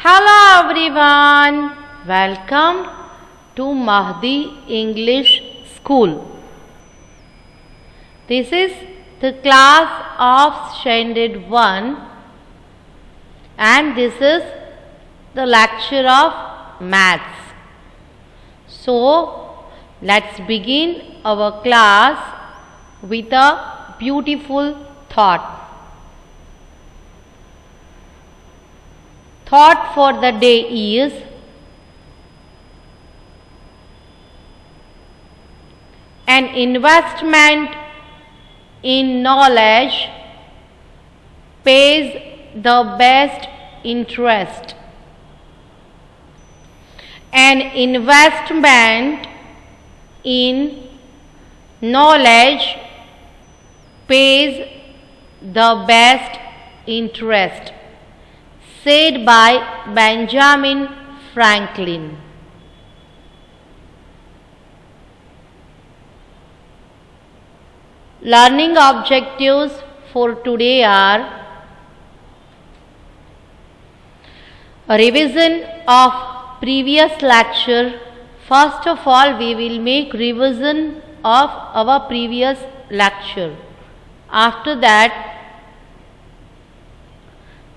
Hello everyone, welcome to Mahdi English School. This is the class of Standard 1 and this is the lecture of Maths. So, let's begin our class with a beautiful thought. Thought for the day is: an investment in knowledge pays the best interest. An investment in knowledge pays the best interest. Said by Benjamin Franklin. Learning objectives for today are: a revision of previous lecture. First of all, we will make revision of our previous lecture. After that,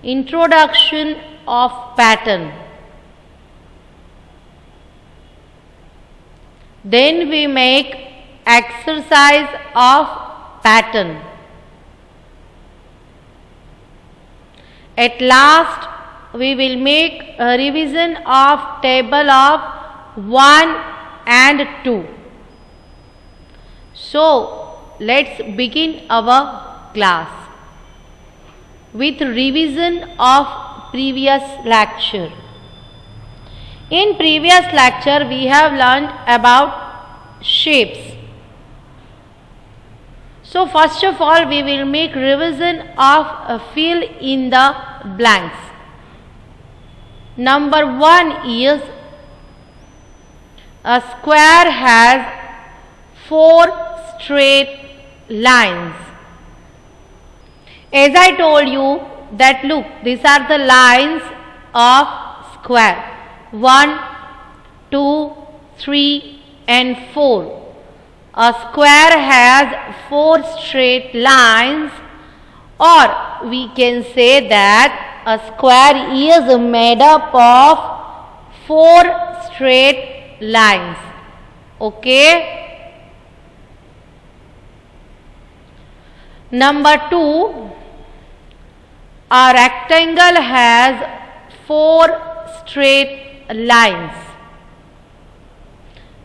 introduction of pattern. Then we make exercise of pattern. At last, we will make a revision of table of 1 and 2. So, let's begin our class with revision of previous lecture. In previous lecture, we have learned about shapes. So, first of all, we will make revision of a fill in the blanks. Number 1 is: a square has 4 straight lines. As I told you that, look, these are the lines of square: 1, 2, 3 and 4. A square has 4 straight lines, or we can say that a square is made up of 4 straight lines. Okay? Number 2, a rectangle has 4 straight lines.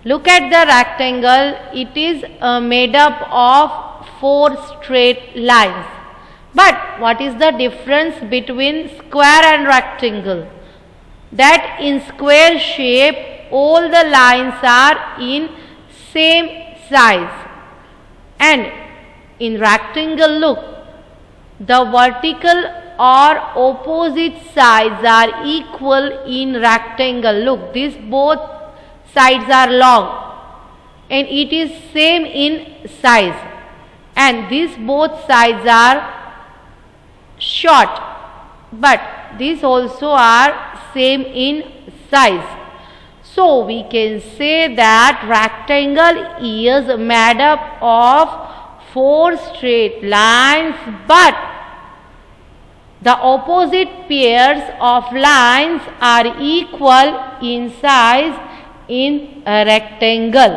Look at the rectangle, it is made up of 4 straight lines. But what is the difference between square and rectangle? That in square shape, all the lines are in same size, and in rectangle, look, the vertical or opposite sides are equal in rectangle. Look, these both sides are long and it is same in size, and these both sides are short, but these also are same in size. So, we can say that rectangle is made up of 4 straight lines, but the opposite pairs of lines are equal in size in a rectangle.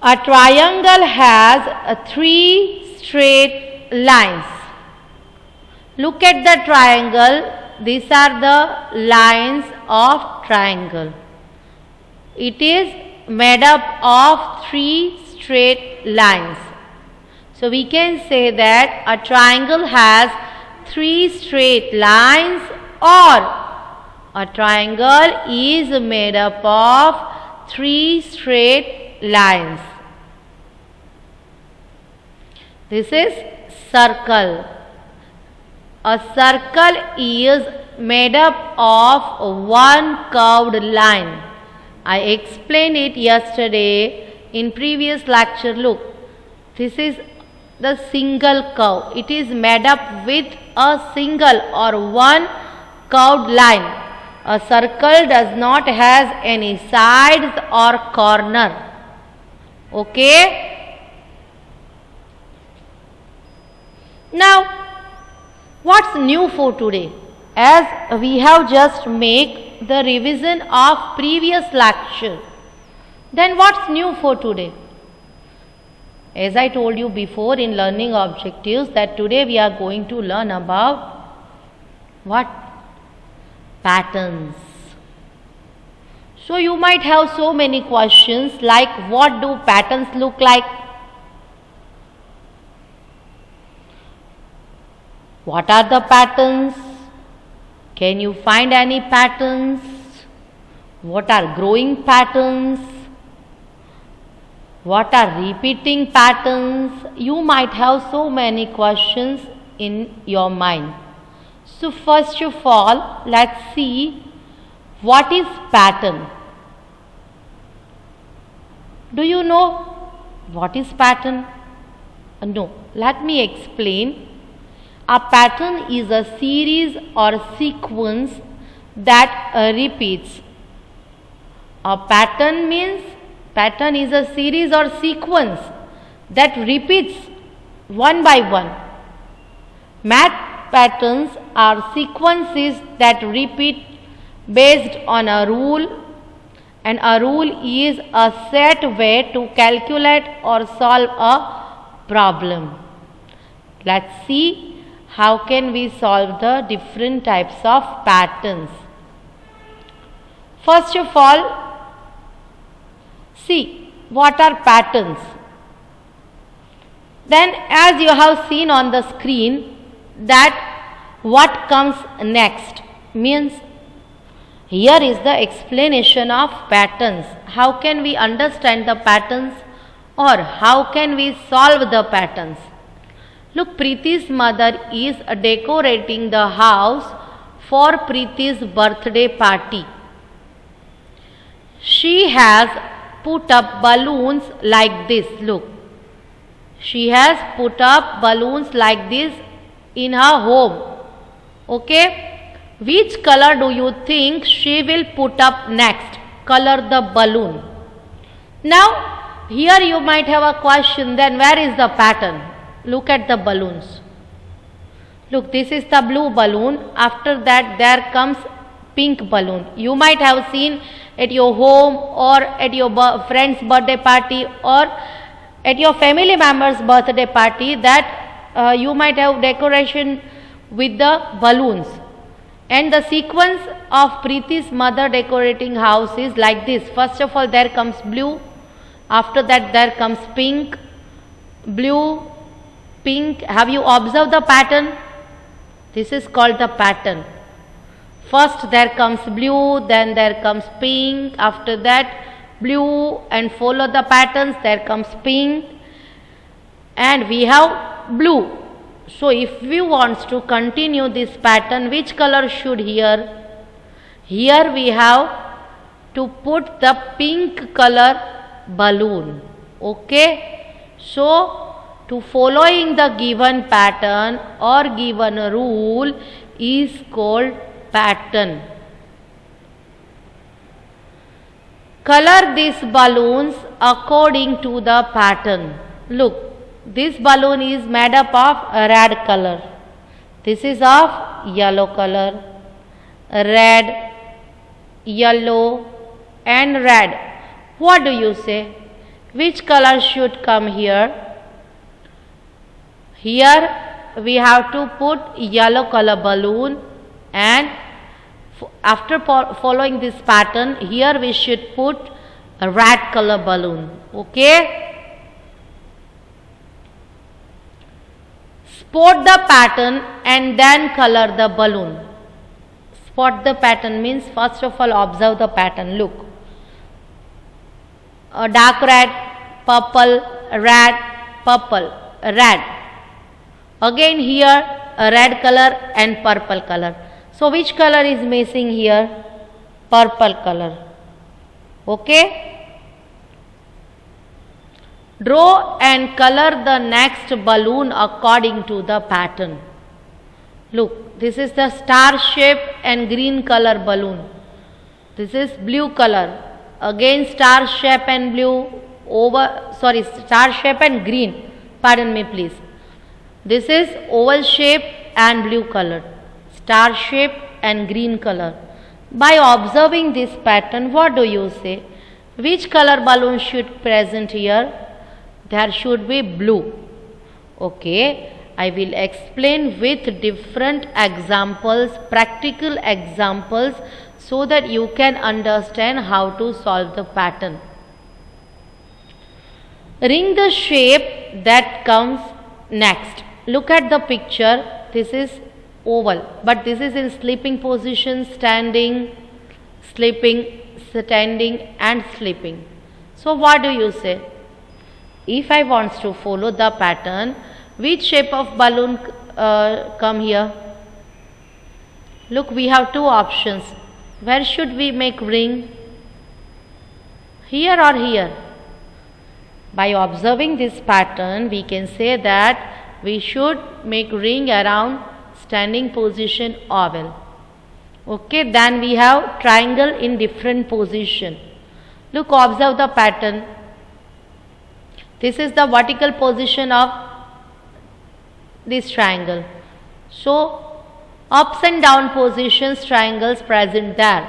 A triangle has 3 straight lines. Look at the triangle. These are the lines of triangle. It is made up of 3 straight lines. So, we can say that a triangle has 3 straight lines, or a triangle is made up of 3 straight lines. This is circle. A circle is made up of 1 curved line. I explained it yesterday in previous lecture. Look, this is the single curve. It is made up with a single or one curved line. A circle does not have any sides or corner. Okay? Now, what's new for today? As we have just made the revision of previous lecture, then what's new for today? As I told you before in learning objectives, that today we are going to learn about what? Patterns. So you might have so many questions like, what do patterns look like? What are the patterns? Can you find any patterns? What are growing patterns? What are repeating patterns? You might have so many questions in your mind. So first of all, let's see what is pattern. Do you know what is pattern? No, let me explain. A pattern is a series or sequence that repeats. A pattern is a series or sequence that repeats one by one. Math patterns are sequences that repeat based on a rule, and a rule is a set way to calculate or solve a problem. Let's see how can we solve the different types of patterns. First of all, see what are patterns. Then, as you have seen on the screen, that what comes next means here is the explanation of patterns. How can we understand the patterns, or how can we solve the patterns? Look, Preeti's mother is decorating the house for Preeti's birthday party. She has put up balloons like this. Look, she has put up balloons like this in her home. Okay? Which color do you think she will put up next? Color the balloon. Now, here you might have a question, then where is the pattern? Look at the balloons. Look, this is the blue balloon. After that, there comes pink balloon. You might have seen at your home or at your friend's birthday party or at your family member's birthday party that you might have decoration with the balloons. And the sequence of Preeti's mother decorating house is like this. First of all, there comes blue. After that, there comes pink, blue, pink. Have you observed the pattern? This is called the pattern. First there comes blue, then there comes pink. After that, blue, and follow the patterns. There comes pink, and we have blue. So if we want to continue this pattern, which color should here? Here we have to put the pink color balloon. Okay? So to following the given pattern or given rule is called pattern. Color these balloons according to the pattern. Look, this balloon is made up of red color. This is of yellow color. Red, yellow and red. What do you say? Which color should come here? Here we have to put yellow color balloon, and after following this pattern, here we should put a red color balloon. Okay? Spot the pattern and then color the balloon. Spot the pattern means first of all observe the pattern. Look, a dark red, purple, red, purple, red. Again here a red color and purple color. So which color is missing here? Purple color. Okay? Draw and color the next balloon according to the pattern. Look, this is the star shape and green color balloon. This is blue color. Again star shape and blue star shape and green. Pardon me please. This is oval shape and blue color. Star shape and green color. By observing this pattern, what do you say? Which color balloon should present here? There should be blue. Okay, I will explain with different examples, practical examples, so that you can understand how to solve the pattern. Ring the shape that comes next. Look at the picture. This is oval, but this is in sleeping position, standing, sleeping, standing and sleeping. So what do you say? If I want to follow the pattern, which shape of balloon come here? Look, we have two options. Where should we make ring? Here or here? By observing this pattern, we can say that we should make ring around standing position oval. Okay, then we have triangle in different position. Look, observe the pattern. This is the vertical position of this triangle. So, ups and down positions triangles present there.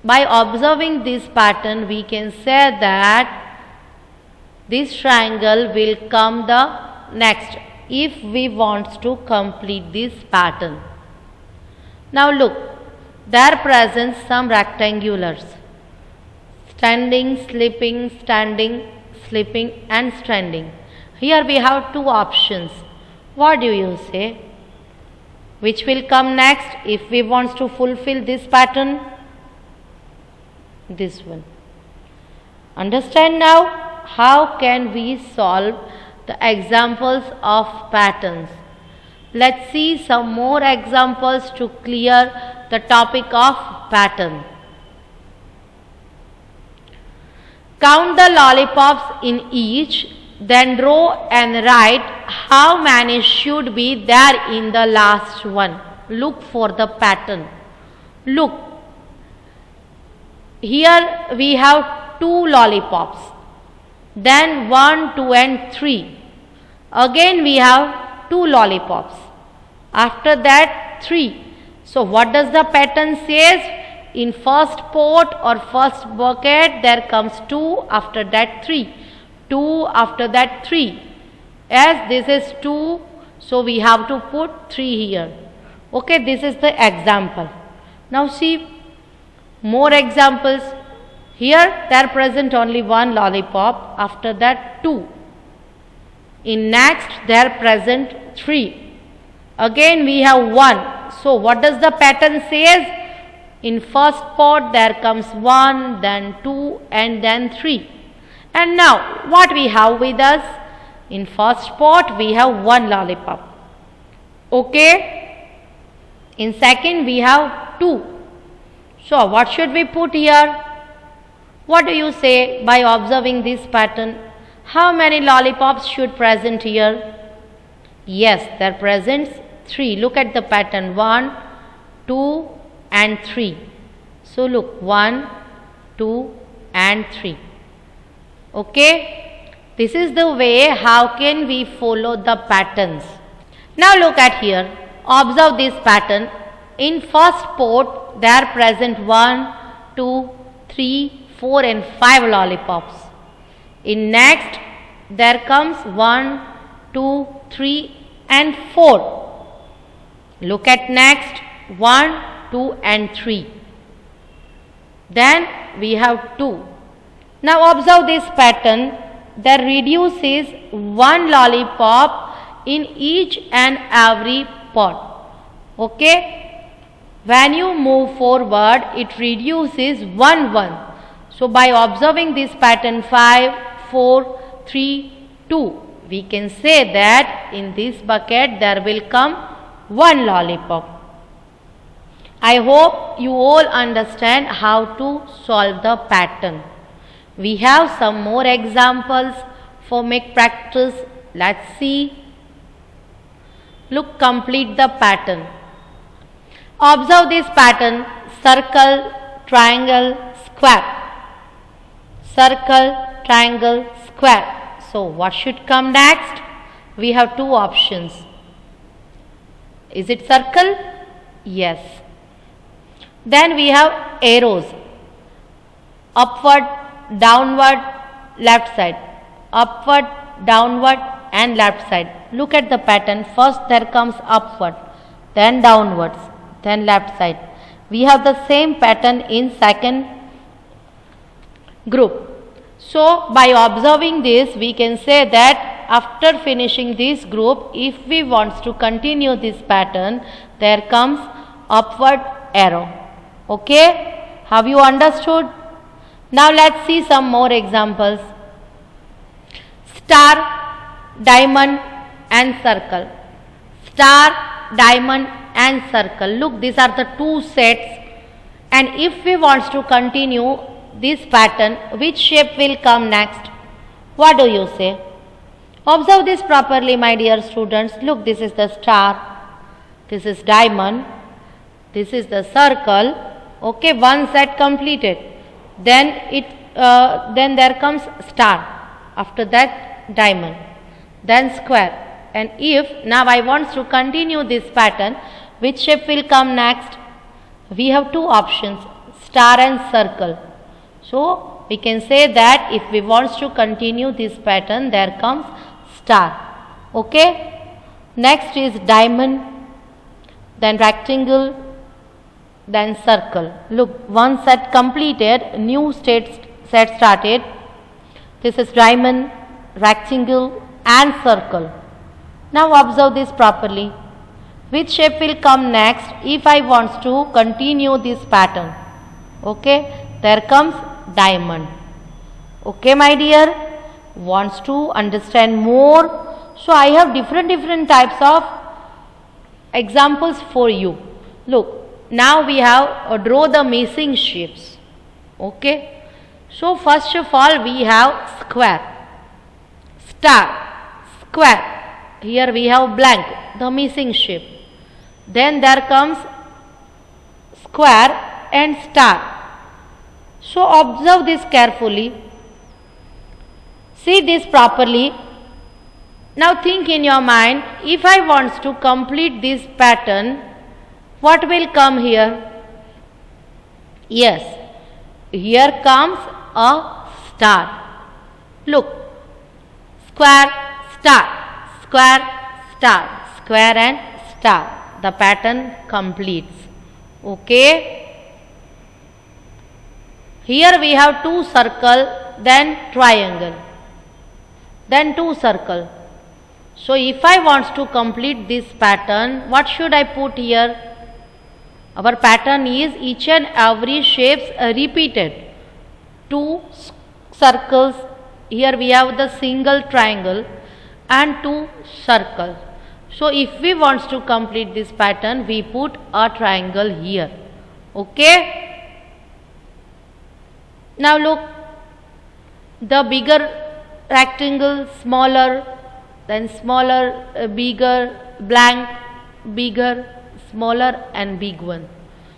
By observing this pattern, we can say that this triangle will come the next if we want to complete this pattern. Now look, there present some rectangulars. Standing, sleeping, standing, sleeping and standing. Here we have two options. What do you say? Which will come next if we want to fulfill this pattern? This one. Understand now how can we solve the examples of patterns. Let's see some more examples to clear the topic of pattern. Count the lollipops in each, then draw and write how many should be there in the last one. Look for the pattern. Look, here we have 2 lollipops, then 1, 2 and 3. Again we have 2 lollipops. After that 3. So what does the pattern says? In first pot or first bucket there comes 2, after that 3. 2, after that 3. As this is 2, so we have to put 3 here. Okay, this is the example. Now see more examples. Here there present only 1 lollipop, after that 2. In next there present 3. Again we have 1. So what does the pattern says? In first pot there comes 1, then 2 and then 3. And now what we have with us? In first pot we have 1 lollipop. Okay. In second we have 2. So what should we put here? What do you say by observing this pattern? How many lollipops should present here? Yes, there presents 3. Look at the pattern. 1, 2 and 3. So look, 1, 2 and 3. Okay. This is the way how can we follow the patterns. Now look at here. Observe this pattern. In first pot there present 1, 2, 3, 4 and 5 lollipops. In next there comes 1, 2, 3 and 4. Look at next 1, 2 and 3. Then we have 2. Now observe this pattern. There reduces 1 lollipop in each and every pot. Okay. When you move forward, it reduces 1, 1. So by observing this pattern 5, 4, 3, 2, we can say that in this bucket there will come 1 lollipop. I hope you all understand how to solve the pattern. We have some more examples for make practice. Let's see. Look, complete the pattern. Observe this pattern: circle, triangle, square. Circle, triangle, square. So what should come next? We have two options. Is it circle? Yes. Then we have arrows: upward, downward, left side, upward, downward and left side. Look at the pattern. First there comes upward, then downwards, then left side. We have the same pattern in second group. So by observing this, we can say that after finishing this group, if we want to continue this pattern, there comes upward arrow. Okay, have you understood? Now let's see some more examples. Star, diamond and circle. Star, diamond and circle. Look, these are the two sets, and if we want to continue this pattern, which shape will come next? What do you say? Observe this properly, my dear students. Look, this is the star, this is diamond, this is the circle. Okay, one set completed. Then there comes star, after that diamond, then square. And if now I want to continue this pattern, which shape will come next? We have two options, star and circle. So we can say that if we want to continue this pattern, there comes star. Okay, next is diamond, then rectangle, then circle. Look, one set completed, new set started. This is diamond, rectangle and circle. Now observe this properly. Which shape will come next if I want to continue this pattern? Okay, there comes diamond. Okay, my dear, wants to understand more? So I have different types of examples for you. Look, now we have draw the missing shapes. Okay, so first of all we have square, star, square. Here we have blank, the missing shape. Then there comes square and star. So observe this carefully. See this properly. Now think in your mind, if I want to complete this pattern, what will come here? Yes, here comes a star. Look, square, star, square, star, square and star. The pattern completes. Okay. Here we have two circle, then triangle, then two circle. So if I want to complete this pattern, what should I put here? Our pattern is each and every shapes repeated. Two circles. Here we have the single triangle and two circles. So if we want to complete this pattern, we put a triangle here. Okay. Now look, the bigger rectangle, smaller, then smaller, bigger, blank, bigger, smaller and big one.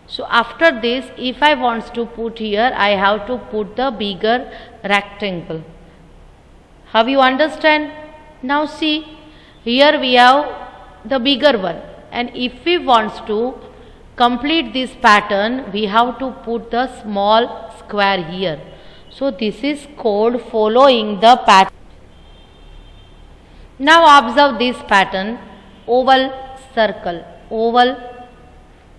So after this, if I want to put here, I have to put the bigger rectangle. Have you understand? Now see, here we have the bigger one, and if we want to complete this pattern, we have to put the small square here. So this is called following the pattern. Now observe this pattern: oval, circle, oval,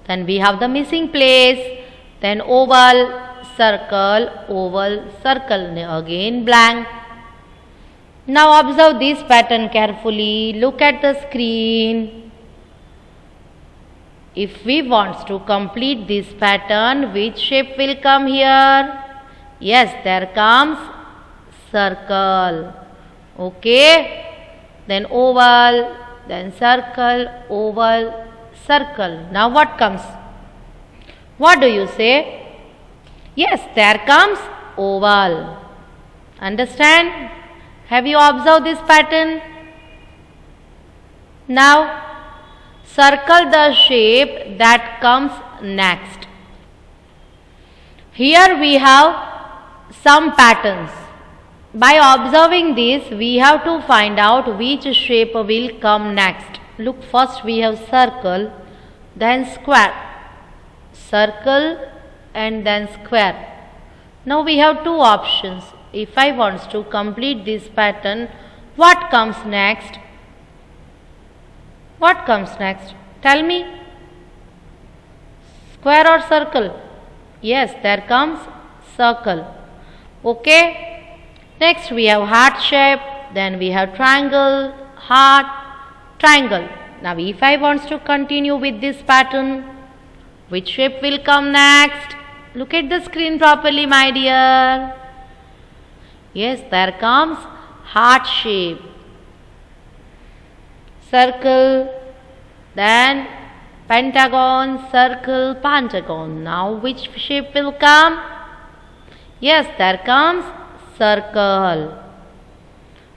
then we have the missing place, then oval, circle, oval, circle, again blank. Now observe this pattern carefully. Look at the screen. If we want to complete this pattern, which shape will come here? Yes, there comes circle. Okay. Then oval, then circle, oval, circle. Now what comes? What do you say? Yes, there comes oval. Understand? Have you observed this pattern? Now circle the shape that comes next. Here we have some patterns. By observing this, we have to find out which shape will come next. Look, first we have circle, then square. Circle and then square. Now we have two options. If I want to complete this pattern, what comes next? What comes next? Tell me. Square or circle? Yes, there comes circle. Okay. Next we have heart shape, then we have triangle, heart, triangle. Now if I want to continue with this pattern, which shape will come next? Look at the screen properly, my dear. Yes, there comes heart shape. Circle, then pentagon, circle, pentagon. Now which shape will come? Yes, there comes circle.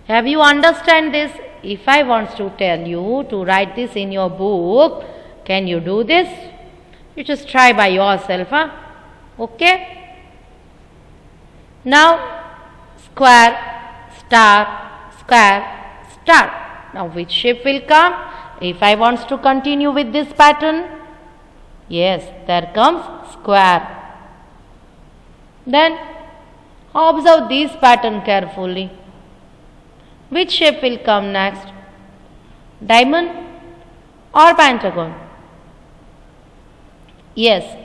Have you understand this? If I want to tell you to write this in your book, can you do this? You just try by yourself, huh? Okay. Now square, star, square, star. Now which shape will come? If I want to continue with this pattern, yes, there comes square. Then observe this pattern carefully. Which shape will come next? Diamond or pentagon? Yes.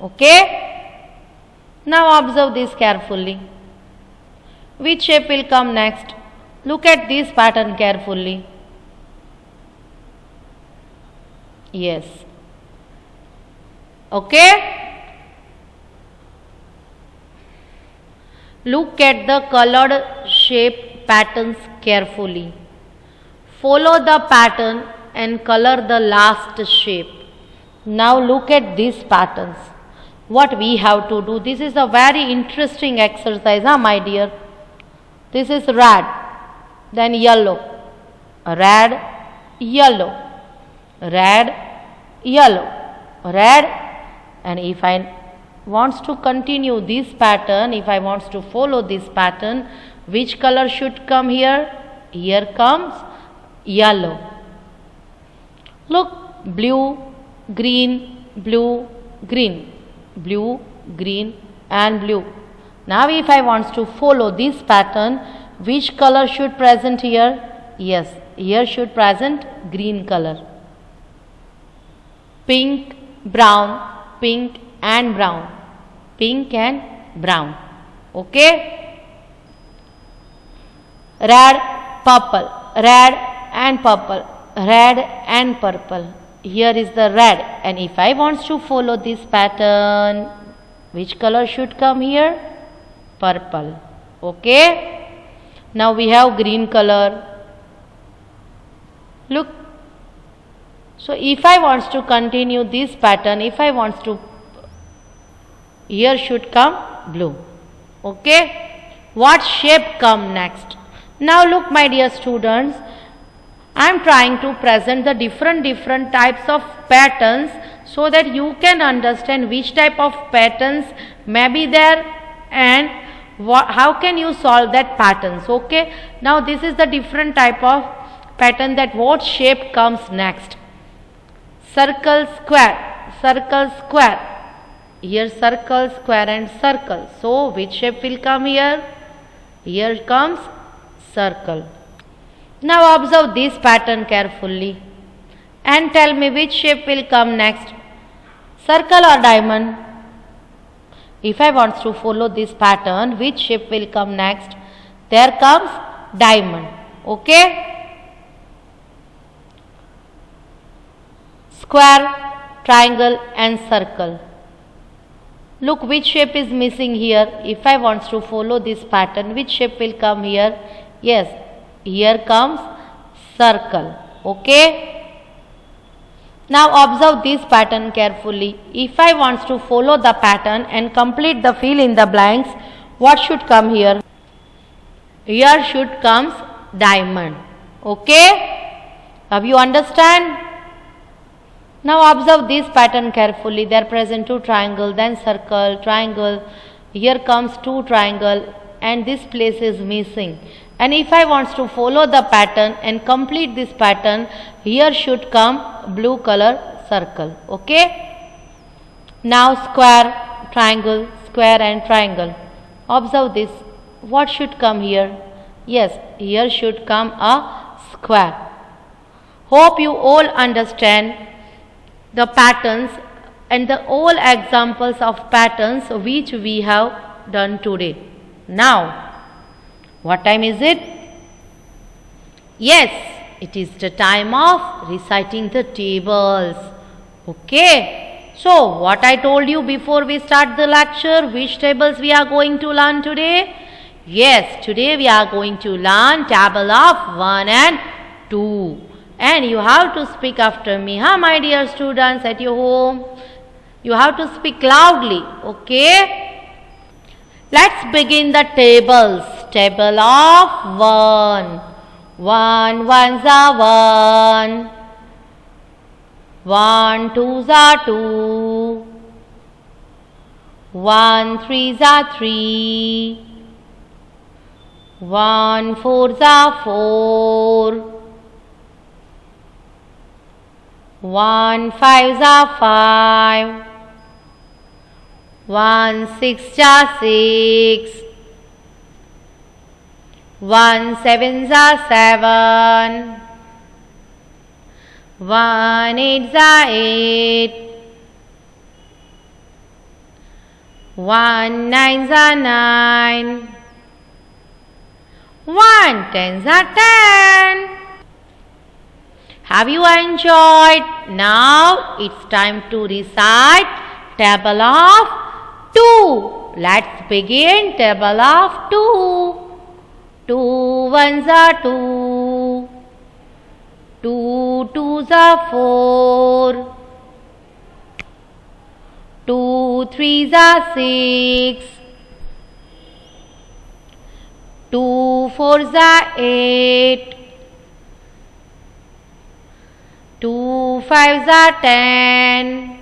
Okay. Now observe this carefully. Which shape will come next? Look at this pattern carefully. Yes. Okay. Look at the colored shape patterns carefully. Follow the pattern and color the last shape. Now look at these patterns. What we have to do, this is a very interesting exercise, my dear. This is red, then yellow, red, yellow, red, yellow, red, and if I wants to continue this pattern, if I wants to follow this pattern, which color should come here? Here comes yellow. Look, blue, green, blue, green, blue, green and blue. Now if I wants to follow this pattern, which color should present here? Yes, here should present green color. Pink, brown, pink and brown. Pink and brown. Okay. Red, purple, red and purple, red and purple. Here is the red, and if I want to follow this pattern, which color should come here? Purple. Okay. Now we have green color. Look. So if I want to continue this pattern, if I want to, here should come blue. Okay. What shape come next? Now look, my dear students, I am trying to present the different types of patterns so that you can understand which type of patterns may be there and how can you solve that patterns. Okay. Now this is the different type of pattern, that what shape comes next. Circle, square, circle, square. Here circle, square and circle. So which shape will come here? Here comes circle. Now observe this pattern carefully and tell me which shape will come next. Circle or diamond? If I want to follow this pattern, which shape will come next? There comes diamond. Okay. Square, triangle and circle. Look, which shape is missing here? If I want to follow this pattern, which shape will come here? Yes, here comes circle. Okay. Now observe this pattern carefully. If I want to follow the pattern and complete the fill in the blanks, what should come here? here should comes diamond. Okay, have you understand? Now observe this pattern carefully. There present two triangle, then circle, triangle, here comes two triangle, and this place is missing. And if I wants to follow the pattern and complete this pattern, here should come blue color circle. Okay, now square, triangle, square and triangle. Observe this. What should come here? Yes, here should come a square. Hope you all understand the patterns and the all examples of patterns which we have done today. Now, what time is it? Yes, it is the time of reciting the tables. Okay. So, what I told you before we start the lecture, which tables we are going to learn today? Yes, today we are going to learn table of 1 and 2. And you have to speak after me, huh, my dear students at your home? You have to speak loudly, okay? Let's begin the tables. Table of 1. 1 ones are 1. 1 twos are 2. 1 threes are 3. 1 fours are 4. 1 fives are 5. 1 sixes are 6. 1 sevens are 7. 1 eights are 8. 1 nines are 9. 1 tens are 10. Have you enjoyed? Now it's time to recite table of 2. Let's begin table of 2. 2 ones are 2. 2 twos are 4. 2 threes are 6. 2 fours are 8. 2 fives are 10.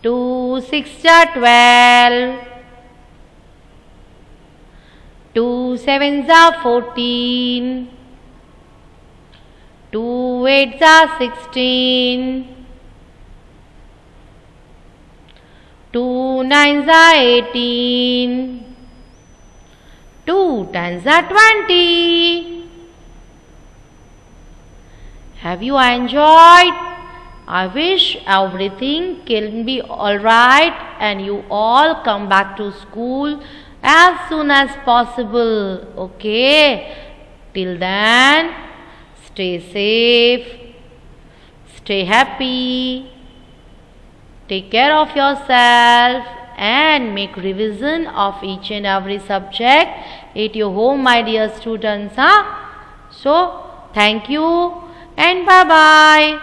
2 sixes are 12. 2 sevens are 14. 2 eights are 16. 2 nines are 18. 2 tens are 20. Have you enjoyed? I wish everything can be alright and you all come back to school as soon as possible. Okay? Till then, stay safe, stay happy, take care of yourself and make revision of each and every subject at your home, my dear students. So, thank you and bye-bye.